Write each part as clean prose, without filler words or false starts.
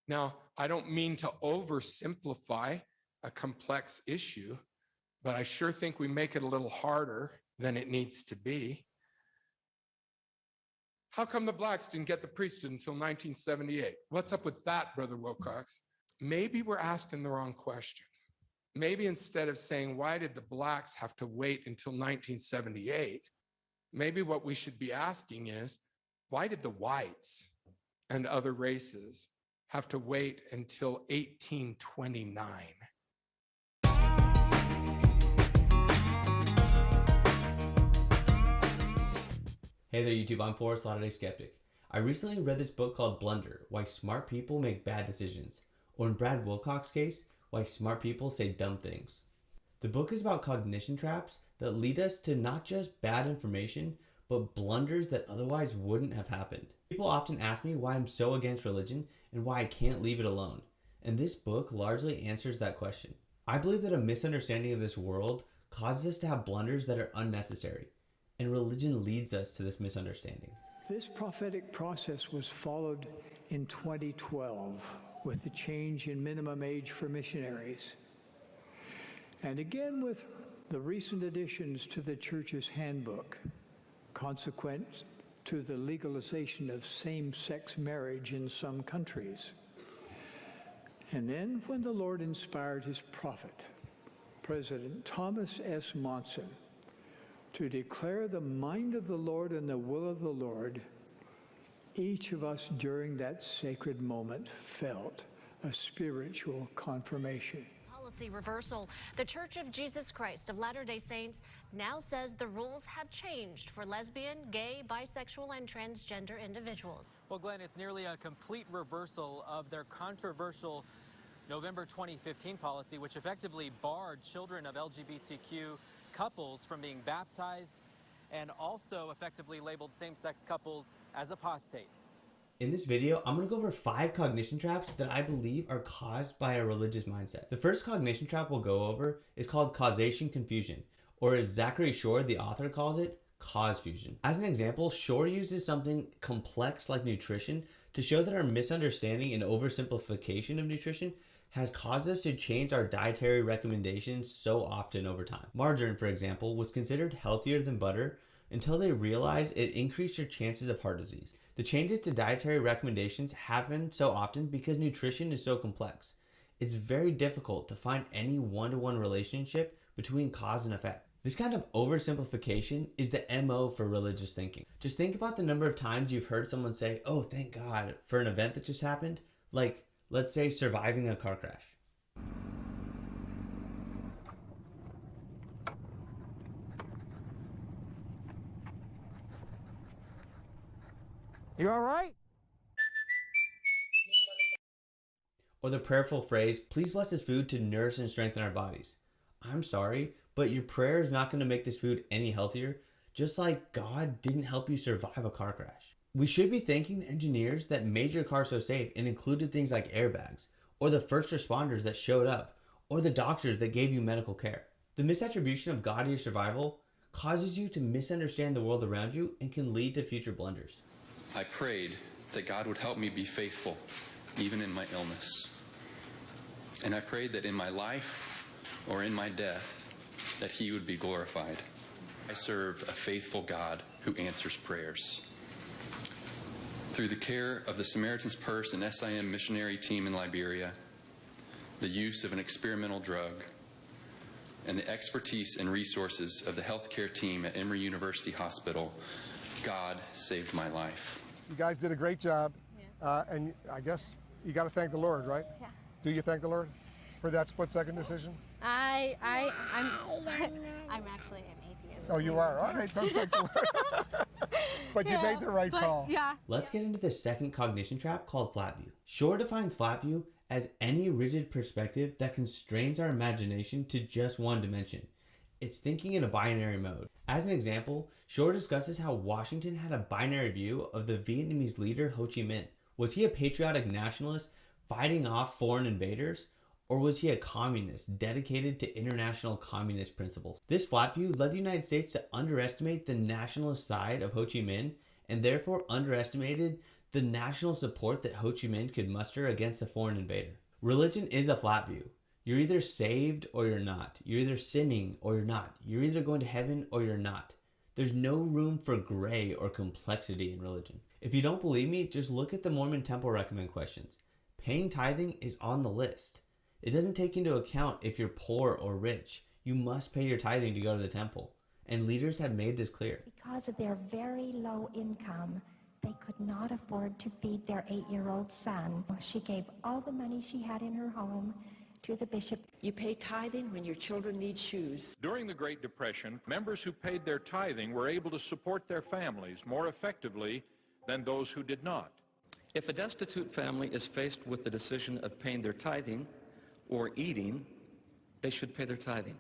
Now, I don't mean to oversimplify a complex issue, but I sure think we make it a little harder than it needs to be. How come the blacks didn't get the priesthood until 1978? What's up with that, Brother Wilcox? Maybe we're asking the wrong question. Maybe instead of saying, why did the blacks have to wait until 1978? Maybe what we should be asking is, why did the whites and other races have to wait until 1829? Hey there YouTube, I'm Forrest, Latter-day Skeptic. I recently read this book called Blunder, Why Smart People Make Bad Decisions, or in Brad Wilcox's case, Why Smart People Say Dumb Things. The book is about cognition traps that lead us to not just bad information, but blunders that otherwise wouldn't have happened. People often ask me why I'm so against religion and why I can't leave it alone, and this book largely answers that question. I believe that a misunderstanding of this world causes us to have blunders that are unnecessary, and religion leads us to this misunderstanding. This prophetic process was followed in 2012 with the change in minimum age for missionaries, and again with the recent additions to the church's handbook, consequent to the legalization of same-sex marriage in some countries. And then when the Lord inspired his prophet, President Thomas S. Monson, to declare the mind of the Lord and the will of the Lord, each of us during that sacred moment felt a spiritual confirmation. Policy reversal. The Church of Jesus Christ of Latter-day Saints now says the rules have changed for lesbian, gay, bisexual, and transgender individuals. Well, Glenn, it's nearly a complete reversal of their controversial November 2015 policy, which effectively barred children of LGBTQ couples from being baptized and also effectively labeled same-sex couples as apostates. In this video, I'm going to go over 5 cognition traps that I believe are caused by a religious mindset. The first cognition trap we'll go over is called causation confusion, or as Zachary Shore, the author, calls it, cause fusion. As an example, Shore uses something complex like nutrition to show that our misunderstanding and oversimplification of nutrition has caused us to change our dietary recommendations so often over time. Margarine, for example, was considered healthier than butter until they realized it increased your chances of heart disease. The changes to dietary recommendations happen so often because nutrition is so complex. It's very difficult to find any one-to-one relationship between cause and effect. This kind of oversimplification is the MO for religious thinking. Just think about the number of times you've heard someone say, "Oh, thank God," for an event that just happened, like, let's say, surviving a car crash. You all right? Or the prayerful phrase, "Please bless this food to nourish and strengthen our bodies." I'm sorry, but your prayer is not going to make this food any healthier, just like God didn't help you survive a car crash. We should be thanking the engineers that made your car so safe and included things like airbags, or the first responders that showed up, or the doctors that gave you medical care. The misattribution of God to your survival causes you to misunderstand the world around you and can lead to future blunders. I prayed that God would help me be faithful, even in my illness. And I prayed that in my life or in my death, that he would be glorified. I serve a faithful God who answers prayers. Through the care of the Samaritan's Purse and SIM missionary team in Liberia, the use of an experimental drug, and the expertise and resources of the healthcare team at Emory University Hospital, God saved my life. You guys did a great job, and I guess you got to thank the Lord, right? Yeah. Do you thank the Lord for that split-second decision? I'm actually an atheist. Oh, you are? All right, don't thank the Lord. But you made the right call. Yeah. Let's get into the second cognition trap called flat view. Shore defines flat view as any rigid perspective that constrains our imagination to just one dimension. It's thinking in a binary mode. As an example, Shore discusses how Washington had a binary view of the Vietnamese leader Ho Chi Minh. Was he a patriotic nationalist fighting off foreign invaders, or was he a communist dedicated to international communist principles? This flat view led the United States to underestimate the nationalist side of Ho Chi Minh and therefore underestimated the national support that Ho Chi Minh could muster against a foreign invader. Religion is a flat view. You're either saved or you're not. You're either sinning or you're not. You're either going to heaven or you're not. There's no room for gray or complexity in religion. If you don't believe me, just look at the Mormon Temple Recommend questions. Paying tithing is on the list. It doesn't take into account if you're poor or rich. You must pay your tithing to go to the temple. And leaders have made this clear. Because of their very low income, they could not afford to feed their 8-year-old son. She gave all the money she had in her home to the bishop. You pay tithing when your children need shoes. During the Great Depression, members who paid their tithing were able to support their families more effectively than those who did not. If a destitute family is faced with the decision of paying their tithing or eating, they should pay their tithing.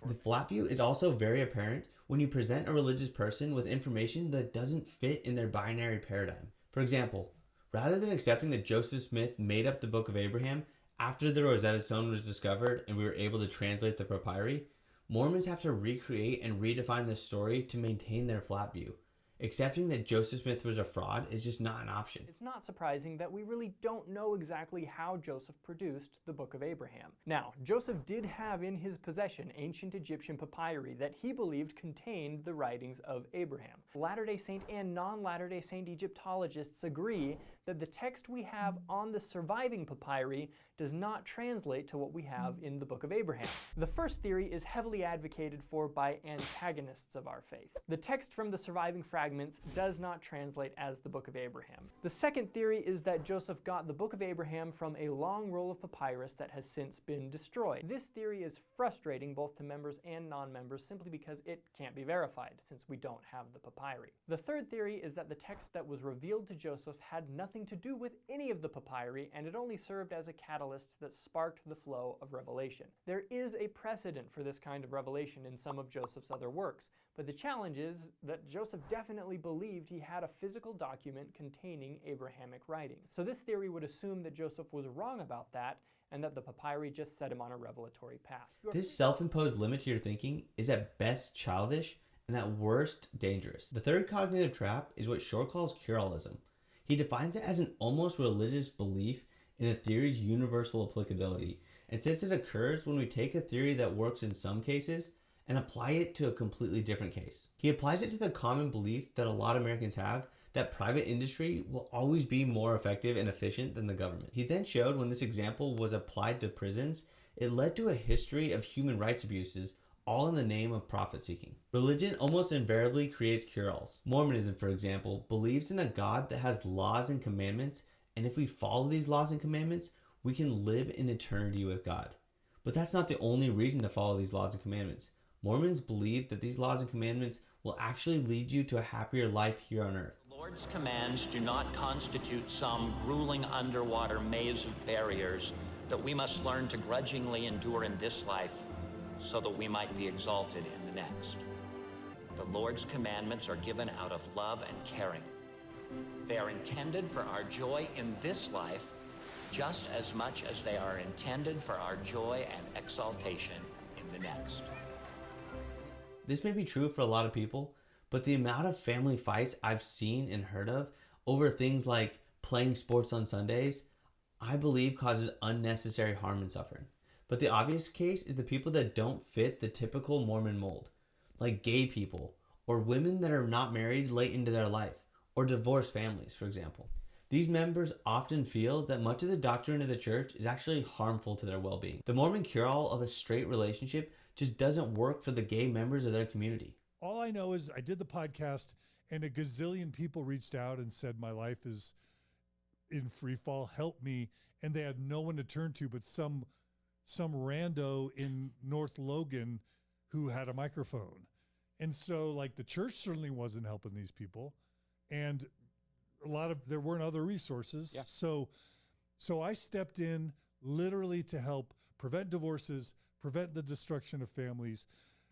The flat view is also very apparent when you present a religious person with information that doesn't fit in their binary paradigm. For example, rather than accepting that Joseph Smith made up the Book of Abraham after the Rosetta Stone was discovered and we were able to translate the papyri, Mormons have to recreate and redefine the story to maintain their flat view. Accepting that Joseph Smith was a fraud is just not an option. It's not surprising that we really don't know exactly how Joseph produced the Book of Abraham. Now, Joseph did have in his possession ancient Egyptian papyri that he believed contained the writings of Abraham. Latter-day Saint and non-Latter-day Saint Egyptologists agree that the text we have on the surviving papyri does not translate to what we have in the Book of Abraham. The first theory is heavily advocated for by antagonists of our faith. The text from the surviving fragments does not translate as the Book of Abraham. The second theory is that Joseph got the Book of Abraham from a long roll of papyrus that has since been destroyed. This theory is frustrating both to members and non-members simply because it can't be verified since we don't have the papyri. The third theory is that the text that was revealed to Joseph had nothing to do with any of the papyri and it only served as a catalyst that sparked the flow of revelation. There is a precedent for this kind of revelation in some of Joseph's other works, but the challenge is that Joseph definitely believed he had a physical document containing Abrahamic writings. So this theory would assume that Joseph was wrong about that and that the papyri just set him on a revelatory path. This self-imposed limit to your thinking is at best childish and at worst dangerous. The third cognitive trap is what Shore calls Carolism. He defines it as an almost religious belief in a theory's universal applicability, and says it occurs when we take a theory that works in some cases and apply it to a completely different case. He applies it to the common belief that a lot of Americans have that private industry will always be more effective and efficient than the government. He then showed when this example was applied to prisons, it led to a history of human rights abuses, all in the name of profit seeking. Religion almost invariably creates cure-alls. Mormonism, for example, believes in a God that has laws and commandments, and if we follow these laws and commandments, we can live in eternity with God. But that's not the only reason to follow these laws and commandments. Mormons believe that these laws and commandments will actually lead you to a happier life here on earth. The Lord's commands do not constitute some grueling underwater maze of barriers that we must learn to grudgingly endure in this life so that we might be exalted in the next. The Lord's commandments are given out of love and caring. They are intended for our joy in this life just as much as they are intended for our joy and exaltation in the next. This may be true for a lot of people, but the amount of family fights I've seen and heard of over things like playing sports on Sundays, I believe causes unnecessary harm and suffering. But the obvious case is the people that don't fit the typical Mormon mold, like gay people, or women that are not married late into their life, or divorced families, for example. These members often feel that much of the doctrine of the church is actually harmful to their well-being. The Mormon cure-all of a straight relationship just doesn't work for the gay members of their community. All I know is I did the podcast and a gazillion people reached out and said my life is in free fall, help me, and they had no one to turn to but some rando in North Logan who had a microphone. And so like the church certainly wasn't helping these people. And there weren't other resources. Yeah. So I stepped in literally to help prevent divorces, prevent the destruction of families,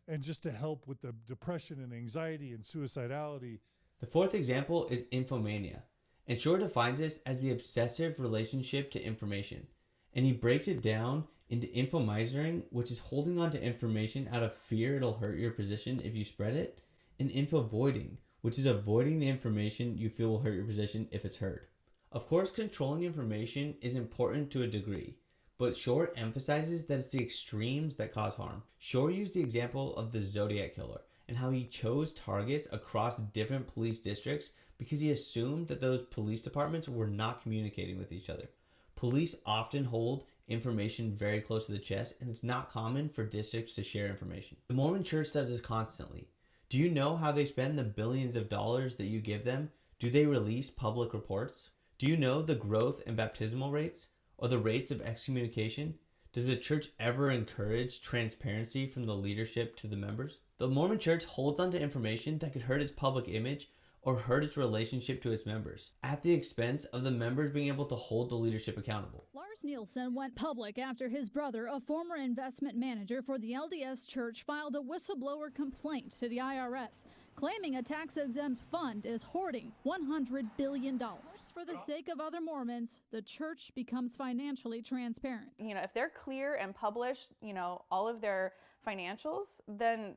and just to help with the depression and anxiety and suicidality. The fourth example is Infomania. And Shore defines this as the obsessive relationship to information. And he breaks it down into infomisering, which is holding on to information out of fear it'll hurt your position if you spread it, and infovoiding, which is avoiding the information you feel will hurt your position if it's heard. Of course, controlling information is important to a degree, but Shore emphasizes that it's the extremes that cause harm. Shore used the example of the Zodiac Killer and how he chose targets across different police districts because he assumed that those police departments were not communicating with each other. Police often hold information very close to the chest, and it's not common for districts to share information. The Mormon Church does this constantly. Do you know how they spend the billions of dollars that you give them? Do they release public reports? Do you know the growth in baptismal rates or the rates of excommunication? Does the church ever encourage transparency from the leadership to the members? The Mormon Church holds onto information that could hurt its public image or hurt its relationship to its members, at the expense of the members being able to hold the leadership accountable. Lars Nielsen went public after his brother, a former investment manager for the LDS Church, filed a whistleblower complaint to the IRS, claiming a tax-exempt fund is hoarding $100 billion. For the sake of other Mormons, the church becomes financially transparent. You know, if they're clear and publish, you know, all of their financials, then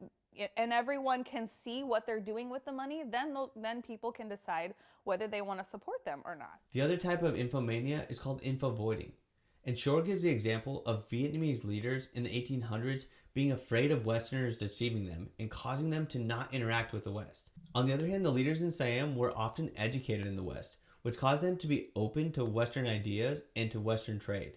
and everyone can see what they're doing with the money, then people can decide whether they want to support them or not. The other type of infomania is called infovoiding. And Shore gives the example of Vietnamese leaders in the 1800s being afraid of Westerners deceiving them and causing them to not interact with the West. On the other hand, the leaders in Siam were often educated in the West, which caused them to be open to Western ideas and to Western trade.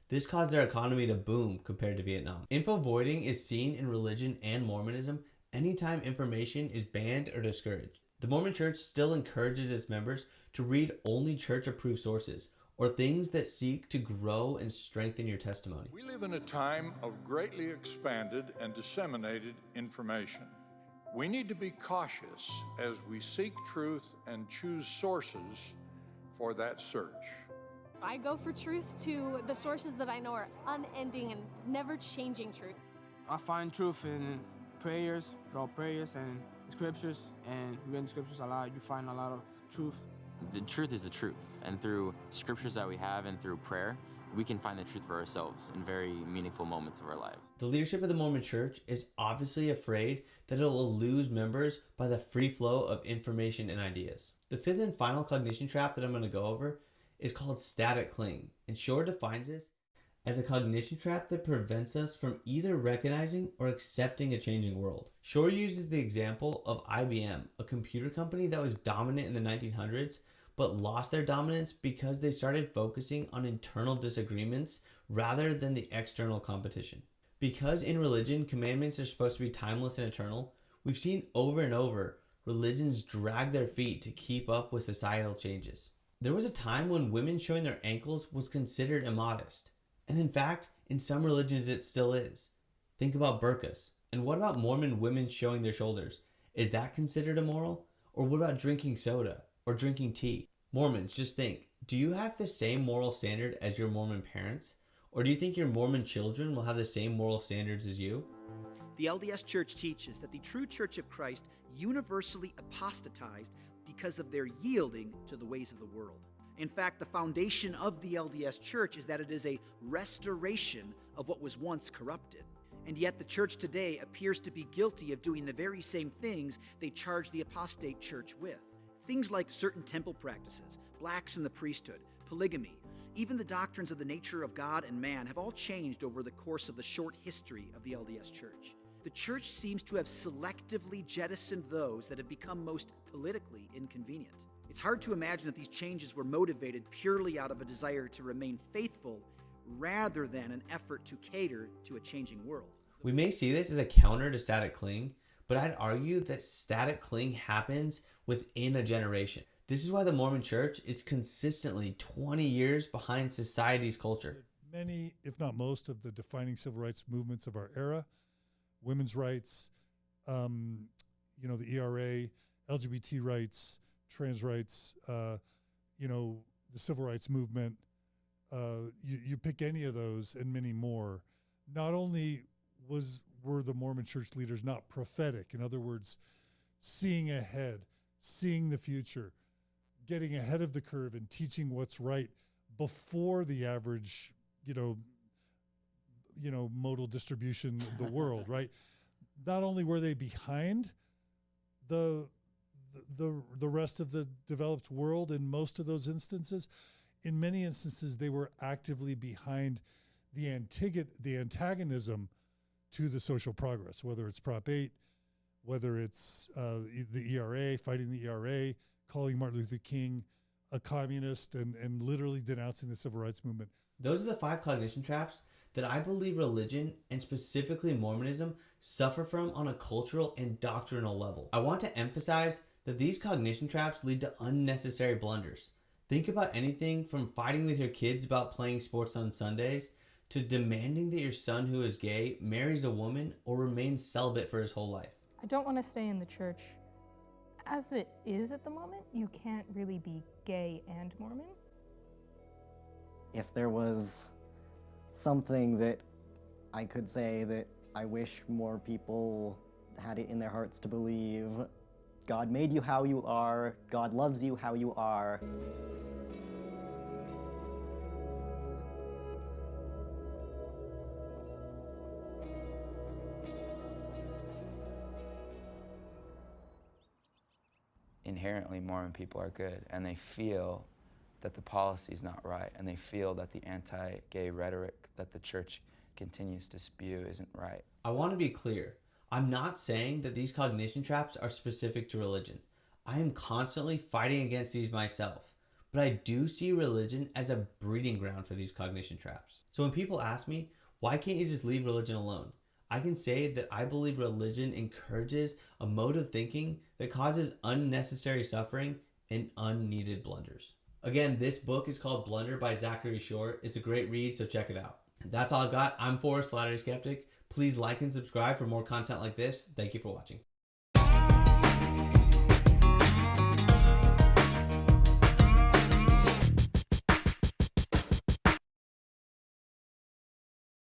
This caused their economy to boom compared to Vietnam. Infovoiding is seen in religion and Mormonism anytime information is banned or discouraged. The Mormon Church still encourages its members to read only church-approved sources or things that seek to grow and strengthen your testimony. We live in a time of greatly expanded and disseminated information. We need to be cautious as we seek truth and choose sources for that search. I go for truth to the sources that I know are unending and never changing truth. I find truth in prayers, through prayers and scriptures, and reading scriptures a lot, you find a lot of truth. The truth is the truth, and through scriptures that we have and through prayer, we can find the truth for ourselves in very meaningful moments of our lives. The leadership of the Mormon Church is obviously afraid that it will lose members by the free flow of information and ideas. The fifth and final cognition trap that I'm going to go over is called static cling, and Shore defines this as a cognition trap that prevents us from either recognizing or accepting a changing world. Shore uses the example of IBM, a computer company that was dominant in the 1900s, but lost their dominance because they started focusing on internal disagreements rather than the external competition. Because in religion, commandments are supposed to be timeless and eternal, we've seen over and over religions drag their feet to keep up with societal changes. There was a time when women showing their ankles was considered immodest. And in fact, in some religions it still is. Think about burqas. And what about Mormon women showing their shoulders? Is that considered immoral? Or what about drinking soda or drinking tea? Mormons, just think, do you have the same moral standard as your Mormon parents? Or do you think your Mormon children will have the same moral standards as you? The LDS Church teaches that the true Church of Christ universally apostatized because of their yielding to the ways of the world. In fact, the foundation of the LDS Church is that it is a restoration of what was once corrupted. And yet the church today appears to be guilty of doing the very same things they charge the apostate church with. Things like certain temple practices, blacks in the priesthood, polygamy, even the doctrines of the nature of God and man have all changed over the course of the short history of the LDS Church. The church seems to have selectively jettisoned those that have become most politically inconvenient. It's hard to imagine that these changes were motivated purely out of a desire to remain faithful rather than an effort to cater to a changing world. We may see this as a counter to static cling, but I'd argue that static cling happens within a generation. This is why the Mormon Church is consistently 20 years behind society's culture. Many, if not most, of the defining civil rights movements of our era, women's rights, the ERA, LGBT rights, trans rights, the civil rights movement, you pick any of those and many more. Not only were the Mormon church leaders not prophetic, in other words, seeing ahead, seeing the future, getting ahead of the curve and teaching what's right before the average, modal distribution of the world, right? Not only were they behind the the rest of the developed world in most of those instances. In many instances, they were actively behind the antagonism to the social progress, whether it's Prop 8, whether it's the ERA, fighting the ERA, calling Martin Luther King a communist, and literally denouncing the civil rights movement. Those are the 5 cognition traps that I believe religion, and specifically Mormonism, suffer from on a cultural and doctrinal level. I want to emphasize that these cognition traps lead to unnecessary blunders. Think about anything from fighting with your kids about playing sports on Sundays to demanding that your son who is gay marries a woman or remains celibate for his whole life. I don't want to stay in the church. As it is at the moment, you can't really be gay and Mormon. If there was something that I could say that I wish more people had it in their hearts to believe, God made you how you are, God loves you how you are. Inherently, Mormon people are good, and they feel that the policy is not right, and they feel that the anti-gay rhetoric that the church continues to spew isn't right. I want to be clear. I'm not saying that these cognition traps are specific to religion. I am constantly fighting against these myself, but I do see religion as a breeding ground for these cognition traps. So when people ask me, why can't you just leave religion alone? I can say that I believe religion encourages a mode of thinking that causes unnecessary suffering and unneeded blunders. Again, this book is called Blunder by Zachary Shore. It's a great read, so check it out. That's all I've got. I'm Forrest, Latter-day Skeptic. Please like and subscribe for more content like this. Thank you for watching.